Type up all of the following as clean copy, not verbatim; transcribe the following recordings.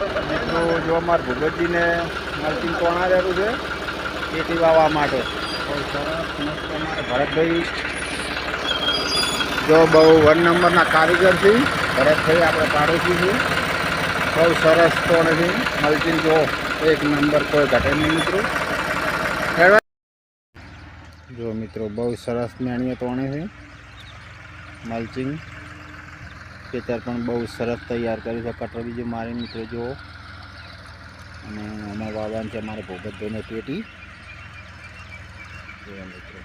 મિત્રો જો અમારા ભૂપતજીને મલ્ચિંગ તોણારેલું છે ખેતી વાવવા માટે બહુ સરસ મસ્ત અમારે ભરતભાઈ જો બહુ 1 નંબરના કારીગર છે ભરતભાઈ આપણે પાડોશી છે બહુ સરસ તોણે છે મલ્ચિંગ જો 1 નંબર કોઈ ઘટે નહીં મિત્રો જો મિત્રો બહુ સરસ મેણીએ તોણે છે મલ્ચિંગ ખેતર પણ બહુ સરસ તૈયાર કર્યું છે કટર બીજું મારી મિત્રો જુઓ અને આમાં વાવવાનું છે અમારે ભૂપતભાઈને પેટી જુઓ મિત્રો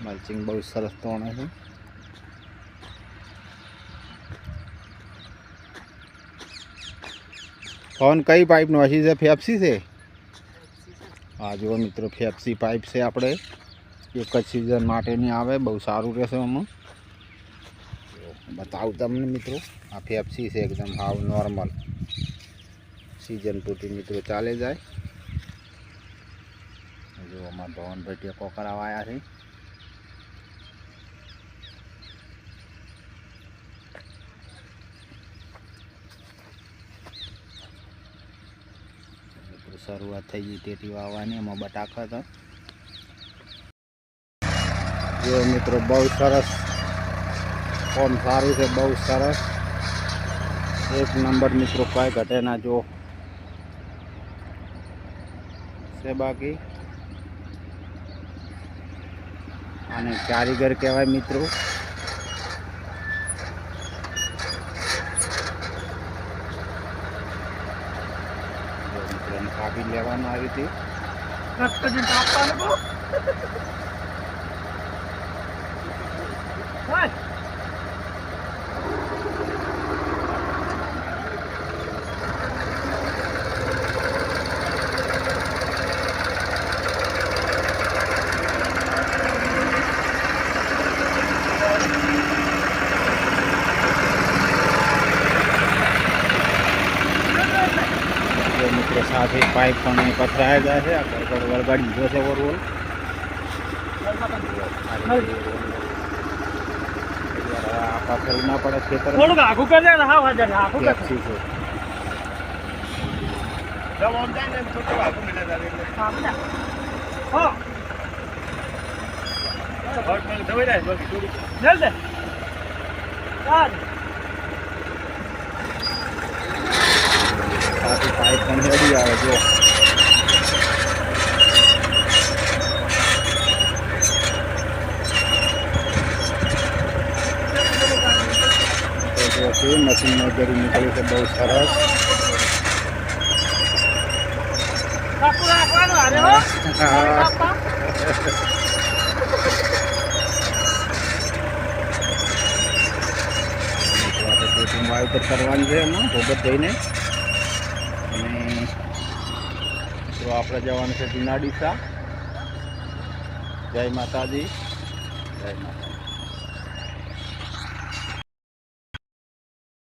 મલ્ચિંગ બહુ સરસ તોણે છે ફોન કઈ પાઇપનો હસી છે ફેફસી છે હા જુઓ મિત્રો ફેફસી પાઇપ છે આપણે એક જ સિઝન માટેની આવે બહુ સારું રહેશે આમાં બતાવું તમને મિત્રો આ ફેફસી છે એકદમ હાવ નોર્મલ સિઝન પૂરતી મિત્રો ચાલે જાય જો અમારા ભવનભાઈ ટેકો કરાવવા આવ્યા છે મિત્રો શરૂઆત થઈ ગઈ ટેટી વાવવાની એમાં બટાકા હતા જો મિત્રો બહુ સરસ ફોન સારું છે બહુ સરસ 1 નંબર મિત્રો કોઈ ઘટે ના જો છે બાકી આને કારીગર કહેવાય મિત્રો મિત્રોને કાપી લેવામાં આવી હતી મિત્રો સાથે પાઇપ પણ પથરાયા જાય છે આ ગડબડ વળગાડી દીધો છે ઓરવોલ આ પાછળ ના પડે ખેતર થોડુંક આખું કરી દે હા હા આખું કરી છે જમ ઓન જાય ને થોડું આખું મિલા દે હા બેટા હો હટ મને દવાઈ દે બાકી થોડું જલ દે ચાલ સાથે પાઇપ પણ રેડી આવે જો મશીનમાં ગરી નીકળ્યું છે બહુ સરસ વાવેતર કરવાની છે એમાં ભૂપતભાઈને અને તો આપણે જવાનું છે જુનાડીસા જય માતાજી જય માતા